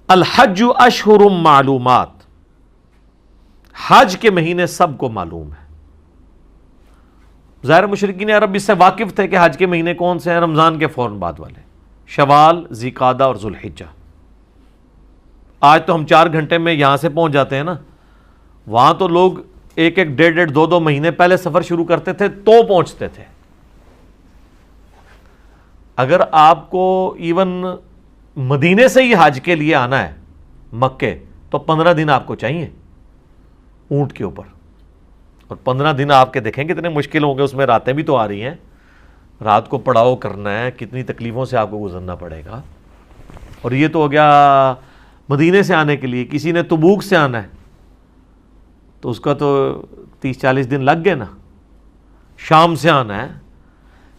الحج اشہر معلومات، حج کے مہینے سب کو معلوم ہے۔ ظاہر مشرکین عرب اس سے واقف تھے کہ حج کے مہینے کون سے ہیں، رمضان کے فوراً بعد والے، شوال، ذوالقعدہ اور ذوالحجہ۔ آج تو ہم 4 گھنٹے میں یہاں سے پہنچ جاتے ہیں نا، وہاں تو لوگ 1-1 ڈیڑھ 2 مہینے پہلے سفر شروع کرتے تھے تو پہنچتے تھے۔ اگر آپ کو ایون مدینے سے ہی حج کے لیے آنا ہے مکے، تو 15 دن آپ کو چاہیے اونٹ کے اوپر، اور 15 دن آپ کے دیکھیں کتنے مشکل ہوں گے، اس میں راتیں بھی تو آ رہی ہیں، رات کو پڑاؤ کرنا ہے، کتنی تکلیفوں سے آپ کو گزرنا پڑے گا۔ اور یہ تو ہو گیا مدینے سے آنے کے لیے۔ کسی نے تبوک سے آنا ہے تو اس کا تو 30-40 دن لگ گئے نا۔ شام سے آنا ہے،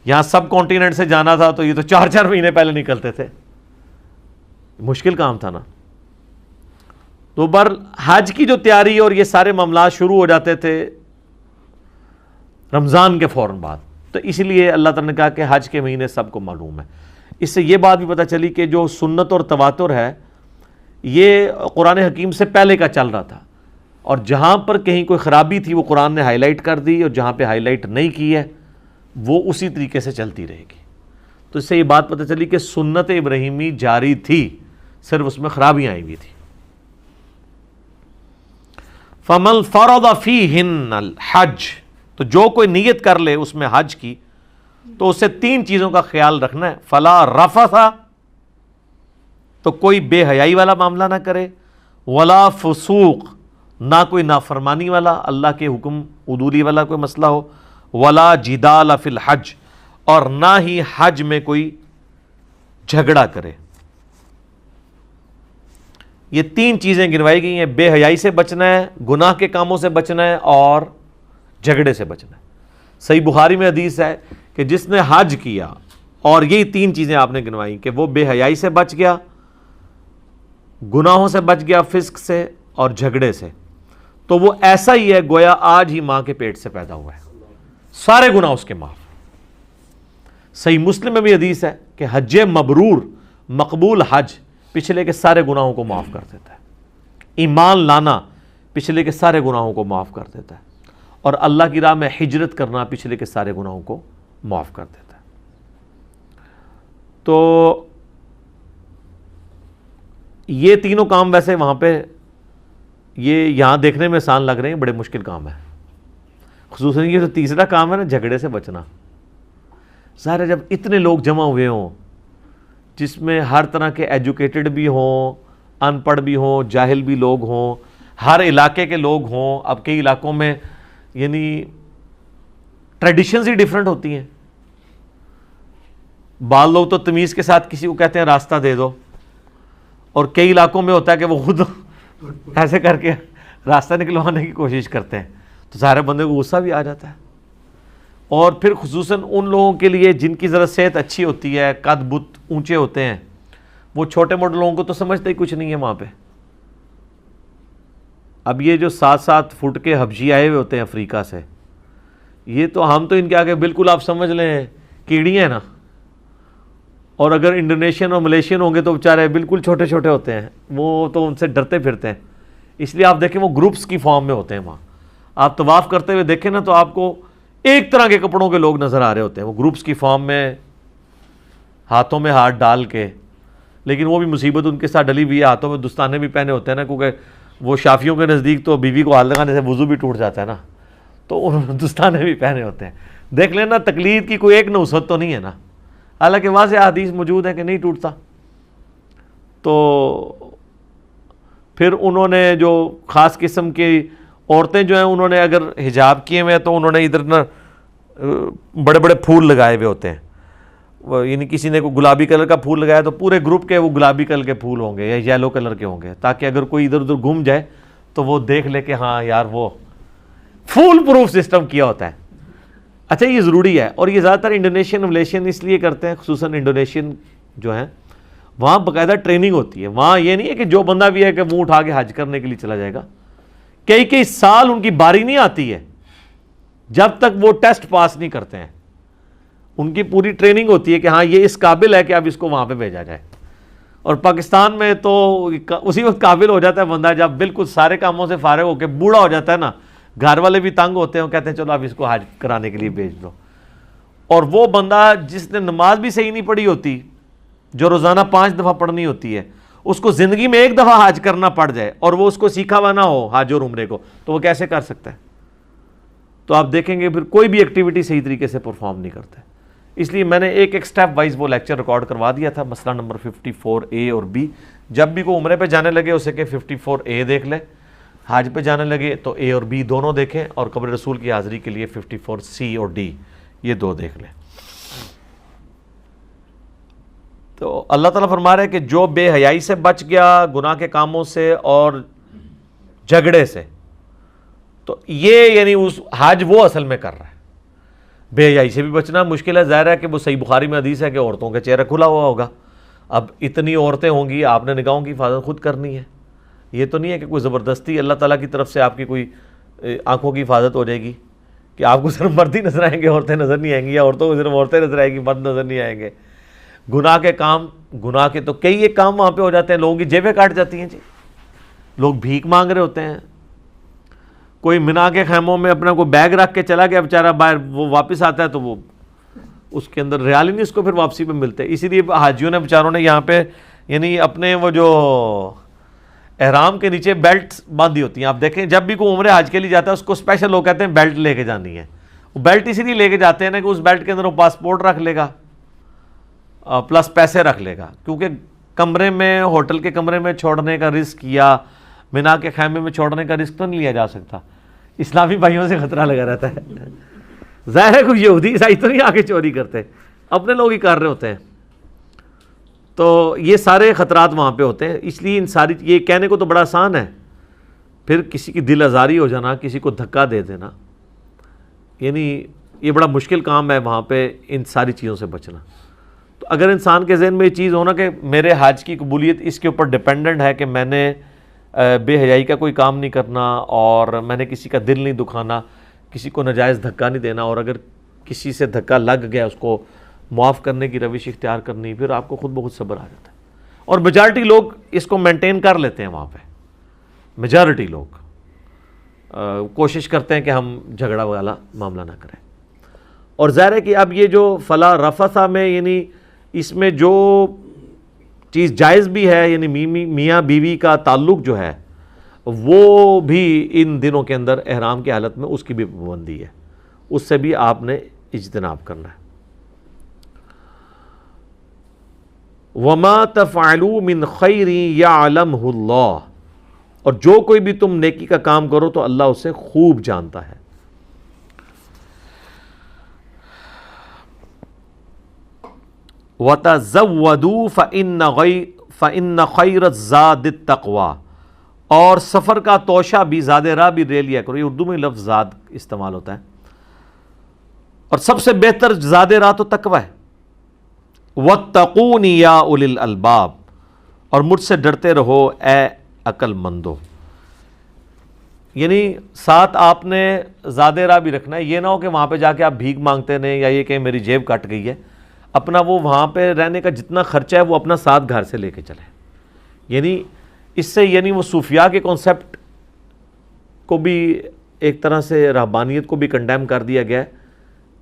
یہاں سب کانٹیننٹ سے جانا تھا تو یہ تو 4-4 مہینے پہلے نکلتے تھے، مشکل کام تھا نا۔ تو حج کی جو تیاری اور یہ سارے معاملات شروع ہو جاتے تھے رمضان کے فوراً بعد، تو اس لیے اللہ تعالیٰ نے کہا کہ حج کے مہینے سب کو معلوم ہے۔ اس سے یہ بات بھی پتہ چلی کہ جو سنت اور تواتر ہے یہ قرآن حکیم سے پہلے کا چل رہا تھا، اور جہاں پر کہیں کوئی خرابی تھی وہ قرآن نے ہائی لائٹ کر دی، اور جہاں پہ ہائی لائٹ نہیں کی ہے وہ اسی طریقے سے چلتی رہے گی۔ تو اس سے یہ بات پتہ چلی کہ سنت ابراہیمی جاری تھی، صرف اس میں خرابیاں آئی ہوئی تھی۔ فَمَنْ فَرَضَ فِيهِنَّ الْحَجْ، تو جو کوئی نیت کر لے اس میں حج کی تو اسے 3 چیزوں کا خیال رکھنا ہے۔ فَلَا رَفَثَ، تو کوئی بے حیائی والا معاملہ نہ کرے، وَلَا فُسُوق، نہ کوئی نافرمانی والا، اللہ کے حکم عدولی والا کوئی مسئلہ ہو، وَلَا جِدَالَ فِي الْحَجْ، اور نہ ہی حج میں کوئی جھگڑا کرے۔ یہ 3 چیزیں گنوائی گئی ہیں، بے حیائی سے بچنا ہے، گناہ کے کاموں سے بچنا ہے، اور جھگڑے سے بچنا ہے۔ صحیح بخاری میں حدیث ہے کہ جس نے حج کیا اور یہی 3 چیزیں آپ نے گنوائی کہ وہ بے حیائی سے بچ گیا، گناہوں سے بچ گیا، فسق سے اور جھگڑے سے، تو وہ ایسا ہی ہے گویا آج ہی ماں کے پیٹ سے پیدا ہوا ہے، سارے گناہ اس کے معاف۔ صحیح مسلم میں بھی حدیث ہے کہ حج مبرور، مقبول حج پچھلے کے سارے گناہوں کو معاف کر دیتا ہے۔ ایمان لانا پچھلے کے سارے گناہوں کو معاف کر دیتا ہے، اور اللہ کی راہ میں ہجرت کرنا پچھلے کے سارے گناہوں کو معاف کر دیتا ہے۔ تو یہ تینوں کام ویسے وہاں پہ یہ یہاں دیکھنے میں آسان لگ رہے ہیں، بڑے مشکل کام ہے، خصوصاً یہ جو تیسرا کام ہے نا، جھگڑے سے بچنا۔ ظاہر ہے جب اتنے لوگ جمع ہوئے ہوں جس میں ہر طرح کے ایجوکیٹڈ بھی ہوں، ان پڑھ بھی ہوں، جاہل بھی لوگ ہوں، ہر علاقے کے لوگ ہوں، اب کئی علاقوں میں یعنی ٹریڈیشنز ہی ڈیفرنٹ ہوتی ہیں۔ بعض لوگ تو تمیز کے ساتھ کسی کو کہتے ہیں راستہ دے دو، اور کئی علاقوں میں ہوتا ہے کہ وہ خود ایسے کر کے راستہ نکلوانے کی کوشش کرتے ہیں، تو سارے بندے کو غصہ بھی آ جاتا ہے۔ اور پھر خصوصاً ان لوگوں کے لیے جن کی ذرا صحت اچھی ہوتی ہے، قد بت اونچے ہوتے ہیں، وہ چھوٹے موٹے لوگوں کو تو سمجھتے ہی کچھ نہیں ہے وہاں پہ۔ اب یہ جو 7-7 فٹ کے حبشی آئے ہوئے ہوتے ہیں افریقہ سے، یہ تو ہم تو ان کے آگے بالکل آپ سمجھ لیں کیڑی ہیں نا، اور اگر انڈونیشین اور ملیشین ہوں گے تو بیچارے بالکل چھوٹے چھوٹے ہوتے ہیں، وہ تو ان سے ڈرتے پھرتے ہیں۔ اس لیے آپ دیکھیں وہ گروپس کی فارم میں ہوتے ہیں وہاں، آپ طواف کرتے ہوئے دیکھیں نا تو آپ کو ایک طرح کے کپڑوں کے لوگ نظر آ رہے ہوتے ہیں، وہ گروپس کی فارم میں ہاتھوں میں ہاتھ ڈال کے، لیکن وہ بھی مصیبت ان کے ساتھ ڈلی ہوئی ہے، ہاتھوں میں دستانے بھی پہنے ہوتے ہیں نا، کیونکہ وہ شافیوں کے نزدیک تو بیوی کو ہاتھ لگانے سے وضو بھی ٹوٹ جاتا ہے نا، تو دستانے بھی پہنے ہوتے ہیں۔ دیکھ لینا تقلید کی کوئی ایک نصرت تو نہیں ہے نا، حالانکہ واضح حدیث موجود ہے کہ نہیں ٹوٹتا۔ تو پھر انہوں نے جو خاص قسم کی عورتیں جو ہیں انہوں نے اگر حجاب کیے ہوئے ہیں تو انہوں نے ادھر نا بڑے بڑے پھول لگائے ہوئے ہوتے ہیں، یعنی کسی نے کوئی گلابی کلر کا پھول لگایا تو پورے گروپ کے وہ گلابی کلر کے پھول ہوں گے یا یلو کلر کے ہوں گے، تاکہ اگر کوئی ادھر ادھر گھوم جائے تو وہ دیکھ لے کہ ہاں یار وہ فول پروف سسٹم کیا ہوتا ہے۔ اچھا یہ ضروری ہے، اور یہ زیادہ تر انڈونیشین ملیشین اس لیے کرتے ہیں، خصوصاً انڈونیشین جو ہیں وہاں باقاعدہ ٹریننگ ہوتی ہے، وہاں یہ نہیں ہے کہ جو بندہ بھی ہے کہ منہ اٹھا کے حج کرنے کے لیے چلا جائے گا، کئی سال ان کی باری نہیں آتی ہے جب تک وہ ٹیسٹ پاس نہیں کرتے ہیں، ان کی پوری ٹریننگ ہوتی ہے کہ ہاں یہ اس قابل ہے کہ اب اس کو وہاں پہ بھیجا جائے، اور پاکستان میں تو اسی وقت قابل ہو جاتا ہے بندہ جب بالکل سارے کاموں سے فارغ ہو کے بوڑھا ہو جاتا ہے نا، گھر والے بھی تنگ ہوتے ہیں، کہتے ہیں چلو اب اس کو حج کرانے کے لیے بھیج دو. اور وہ بندہ جس نے نماز بھی صحیح نہیں پڑھی ہوتی، جو روزانہ 5 دفعہ پڑھنی ہوتی ہے، اس کو زندگی میں 1 دفعہ حج کرنا پڑ جائے اور وہ اس کو سیکھا ہوا نہ ہو حج اور عمرے کو، تو وہ کیسے کر سکتا ہے؟ تو آپ دیکھیں گے پھر کوئی بھی ایکٹیویٹی صحیح طریقے سے پرفارم نہیں کرتا ہے. اس لیے میں نے ایک سٹیپ وائز وہ لیکچر ریکارڈ کروا دیا تھا، مسئلہ نمبر 54A اور B. جب بھی کوئی عمرے پہ جانے لگے اسے کہ 54A دیکھ لے، حج پہ جانے لگے تو A اور B دونوں دیکھیں، اور قبر رسول کی حاضری کے لیے 54C اور D یہ 2 دیکھ لیں. تو اللہ تعالیٰ فرما رہے ہیں کہ جو بے حیائی سے بچ گیا، گناہ کے کاموں سے اور جھگڑے سے، تو یہ یعنی اس حج وہ اصل میں کر رہا ہے. بے حیائی سے بھی بچنا مشکل ہے، ظاہر ہے کہ وہ صحیح بخاری میں حدیث ہے کہ عورتوں کا چہرہ کھلا ہوا ہوگا. اب اتنی عورتیں ہوں گی، آپ نے نگاہوں کی حفاظت خود کرنی ہے. یہ تو نہیں ہے کہ کوئی زبردستی اللہ تعالیٰ کی طرف سے آپ کی کوئی آنکھوں کی حفاظت ہو جائے گی کہ آپ کو صرف مرد ہی نظر آئیں گے، عورتیں نظر نہیں آئیں گی، یا عورتوں کو صرف عورتیں نظر آئیں گی، مرد نظر نہیں آئیں گے. گناہ کے کام، گناہ کے تو کئی ایک کام وہاں پہ ہو جاتے ہیں، لوگوں کی جیبیں کاٹ جاتی ہیں جی. لوگ بھیک مانگ رہے ہوتے ہیں، کوئی مینا کے خیموں میں اپنا کوئی بیگ رکھ کے چلا گیا بیچارہ، باہر وہ واپس آتا ہے تو وہ اس کے اندر ریال ہی نہیں اس کو پھر واپسی پہ ملتے. اسی لیے حاجیوں نے بیچاروں نے یہاں پہ یعنی اپنے وہ جو احرام کے نیچے بیلٹ باندھی ہوتی ہیں. آپ دیکھیں جب بھی کوئی عمرے حج کے لیے جاتا ہے اس کو اسپیشل لوگ کہتے ہیں بیلٹ لے کے جانی ہے. وہ بیلٹ اسی لیے لے کے جاتے ہیں نا کہ اس بیلٹ کے اندر وہ پاسپورٹ رکھ لے گا پلس پیسے رکھ لے گا، کیونکہ کمرے میں، ہوٹل کے کمرے میں چھوڑنے کا رسک یا مینا کے خیمے میں چھوڑنے کا رسک تو نہیں لیا جا سکتا. اسلامی بھائیوں سے خطرہ لگا رہتا ہے. ظاہر ہے کوئی یہودی عیسائی تو نہیں آگے چوری کرتے، اپنے لوگ ہی کر رہے ہوتے ہیں. تو یہ سارے خطرات وہاں پہ ہوتے ہیں. اس لیے ان ساری، یہ کہنے کو تو بڑا آسان ہے، پھر کسی کی دل آزاری ہو جانا، کسی کو دھکا دے دینا، یعنی یہ بڑا مشکل کام ہے وہاں پہ ان ساری چیزوں سے بچنا. تو اگر انسان کے ذہن میں یہ چیز ہونا کہ میرے حج کی قبولیت اس کے اوپر ڈیپینڈنٹ ہے کہ میں نے بے حیائی کا کوئی کام نہیں کرنا، اور میں نے کسی کا دل نہیں دکھانا، کسی کو ناجائز دھکا نہیں دینا، اور اگر کسی سے دھکا لگ گیا اس کو معاف کرنے کی روش اختیار کرنی، پھر آپ کو خود بخود صبر آ جاتا ہے. اور میجارٹی لوگ اس کو مینٹین کر لیتے ہیں وہاں پہ. میجارٹی لوگ کوشش کرتے ہیں کہ ہم جھگڑا والا معاملہ نہ کریں. اور ظاہر ہے کہ اب یہ جو فلا رفثا میں، یعنی اس میں جو چیز جائز بھی ہے، یعنی میاں بیوی کا تعلق جو ہے وہ بھی ان دنوں کے اندر احرام کی حالت میں اس کی بھی پابندی ہے، اس سے بھی آپ نے اجتناب کرنا ہے. وَمَا تَفْعَلُوا مِنْ خَيْرٍ يَعْلَمْهُ اللَّهُ، اور جو کوئی بھی تم نیکی کا کام کرو تو اللہ اسے خوب جانتا ہے. وَتَزَوَّدُوا فَإِنَّ خَيْرَ الزَّادِ التَّقْوَى، اور سفر کا توشہ بھی، زاد راہ بھی لے لیا کرو. یہ اردو میں لفظ زاد استعمال ہوتا ہے، اور سب سے بہتر زاد راہ تو تقوی ہے. وَاتَّقُونِ يَا أُولِي الْأَلْبَابِ، اور مجھ سے ڈرتے رہو اے عقل مندو. یعنی ساتھ آپ نے زاد راہ بھی رکھنا ہے. یہ نہ ہو کہ وہاں پہ جا کے آپ بھیک مانگتے رہیں، یا یہ کہ میری جیب کٹ گئی ہے. اپنا وہ وہاں پہ رہنے کا جتنا خرچہ ہے وہ اپنا ساتھ گھر سے لے کے چلیں. یعنی اس سے یعنی وہ صوفیاء کے کانسیپٹ کو بھی ایک طرح سے رہبانیت کو بھی کنڈیم کر دیا گیا ہے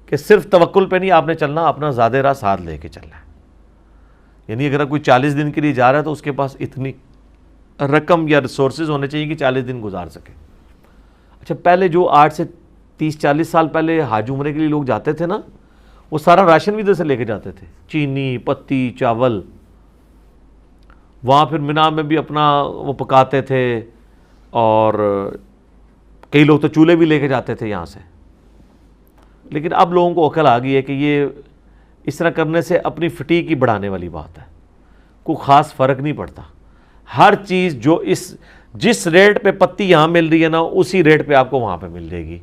کہ صرف توکل پہ نہیں آپ نے چلنا، اپنا زاد راہ ساتھ لے کے چلنا ہے. یعنی اگر کوئی 40 دن کے لیے جا رہا ہے تو اس کے پاس اتنی رقم یا ریسورسز ہونے چاہیے کہ 40 دن گزار سکے. اچھا، پہلے جو 8 سے 30-40 سال پہلے حج عمرے کے لیے لوگ جاتے تھے نا، وہ سارا راشن بھی ادھر سے لے کے جاتے تھے، چینی، پتی، چاول. وہاں پھر مینا میں بھی اپنا وہ پکاتے تھے، اور کئی لوگ تو چولہے بھی لے کے جاتے تھے یہاں سے. لیکن اب لوگوں کو عقل آ گئی ہے کہ یہ اس طرح کرنے سے اپنی فٹیگ کی بڑھانے والی بات ہے. کوئی خاص فرق نہیں پڑتا. ہر چیز جو جس ریٹ پہ پتی یہاں مل رہی ہے نا، اسی ریٹ پہ آپ کو وہاں پہ مل جائے گی.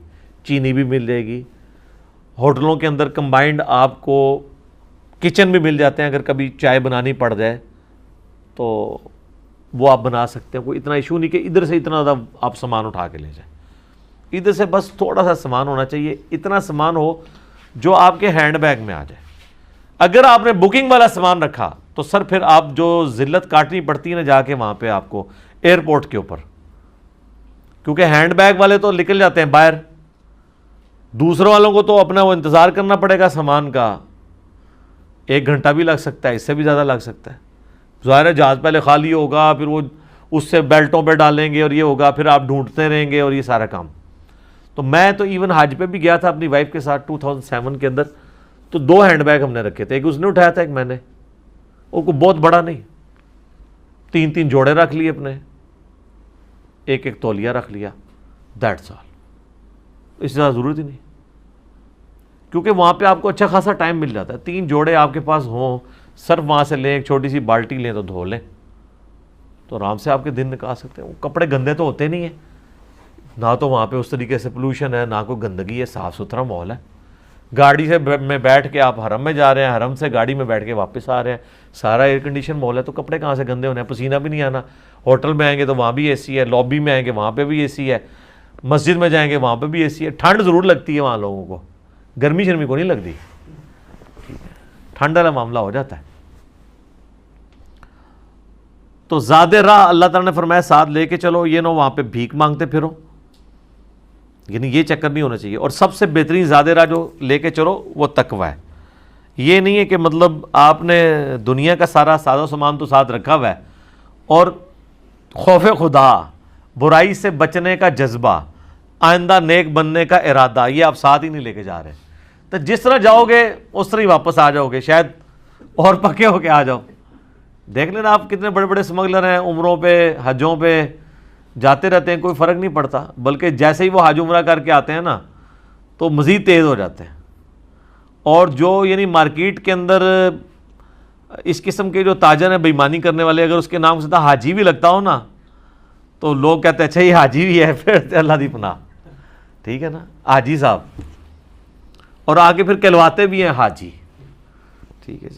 چینی بھی مل جائے گی. ہوٹلوں کے اندر کمبائنڈ آپ کو کچن بھی مل جاتے ہیں، اگر کبھی چائے بنانی پڑ جائے تو وہ آپ بنا سکتے ہیں. کوئی اتنا ایشو نہیں کہ ادھر سے اتنا زیادہ آپ سامان اٹھا کے لے جائیں. ادھر سے بس تھوڑا سا سامان ہونا چاہیے، اتنا سامان ہو جو آپ کے ہینڈ بیگ میں آ جائے. اگر آپ نے بکنگ والا سامان رکھا تو سر پھر آپ جو ذلت کاٹنی پڑتی ہے نا جا کے وہاں پہ آپ کو ایئرپورٹ کے اوپر، کیونکہ ہینڈ بیگ والے تو نکل جاتے ہیں باہر، دوسروں والوں کو تو اپنا وہ انتظار کرنا پڑے گا سامان کا، 1 گھنٹہ بھی لگ سکتا ہے، اس سے بھی زیادہ لگ سکتا ہے. ظاہر ہے جہاز پہلے خالی ہوگا، پھر وہ اس سے بیلٹوں پہ ڈالیں گے اور یہ ہوگا، پھر آپ ڈھونڈتے رہیں گے اور یہ سارا کام. تو میں تو ایون حج پہ بھی گیا تھا اپنی وائف کے ساتھ 2007 کے اندر، تو 2 ہینڈ بیگ ہم نے رکھے تھے، ایک اس نے اٹھایا تھا، ایک میں نے، وہ کوئی بہت بڑا نہیں، 3 جوڑے رکھ لیے اپنے، ایک تولیہ رکھ لیا، دیٹس آل. اس سے زیادہ ضرورت ہی نہیں، کیونکہ وہاں پہ آپ کو اچھا خاصا ٹائم مل جاتا ہے. 3 جوڑے آپ کے پاس ہوں، صرف وہاں سے لیں، ایک چھوٹی سی بالٹی لیں تو دھو لیں، تو آرام سے آپ کے دن نکال سکتے ہیں. وہ کپڑے گندے تو ہوتے نہیں ہیں، نہ تو وہاں پہ اس طریقے سے پولوشن ہے، نہ کوئی گندگی ہے، صاف ستھرا ماحول ہے. گاڑی سے میں بیٹھ کے آپ حرم میں جا رہے ہیں، حرم سے گاڑی میں بیٹھ کے واپس آ رہے ہیں، سارا ایئر کنڈیشن ماحول ہے، تو کپڑے کہاں سے گندے ہونے ہیں، پسینہ بھی نہیں آنا. ہوٹل میں آئیں گے تو وہاں بھی اے سی ہے، لابی میں آئیں گے وہاں پہ بھی اے سی ہے، مسجد میں جائیں گے وہاں پہ بھی اے سی ہے. ٹھنڈ ضرور لگتی ہے وہاں لوگوں کو، گرمی شرمی کو نہیں لگتی، ٹھنڈ والا معاملہ ہو جاتا ہے. تو زیادہ راہ اللہ تعالیٰ نے فرمایا ساتھ لے کے چلو، یہ نہ وہاں پہ بھیک مانگتے پھرو، یعنی یہ چکر نہیں ہونا چاہیے. اور سب سے بہترین زیادہ راہ جو لے کے چلو وہ تقوی ہے. یہ نہیں ہے کہ مطلب آپ نے دنیا کا سارا ساز و سامان تو ساتھ رکھا ہوا ہے، اور خوف خدا، برائی سے بچنے کا جذبہ، آئندہ نیک بننے کا ارادہ، یہ آپ ساتھ ہی نہیں لے کے جا رہے. تو جس طرح جاؤ گے اس طرح ہی واپس آ جاؤ گے، شاید اور پکے ہو کے آ جاؤ. دیکھ لینا آپ کتنے بڑے بڑے اسمگلر ہیں، عمروں پہ حجوں پہ جاتے رہتے ہیں، کوئی فرق نہیں پڑتا، بلکہ جیسے ہی وہ حج عمرہ کر کے آتے ہیں نا تو مزید تیز ہو جاتے ہیں. اور جو یعنی مارکیٹ کے اندر اس قسم کے جو تاجر ہیں بے ایمانی کرنے والے، اگر اس کے نام سے حاجی بھی لگتا ہو نا تو لوگ کہتے ہیں اچھا یہ حاجی بھی ہے، پھر اللہ دی پناہ، ٹھیک ہے نا، حاجی صاحب، اور آگے پھر کہلواتے بھی ہیں حاجی. ٹھیک ہے جی.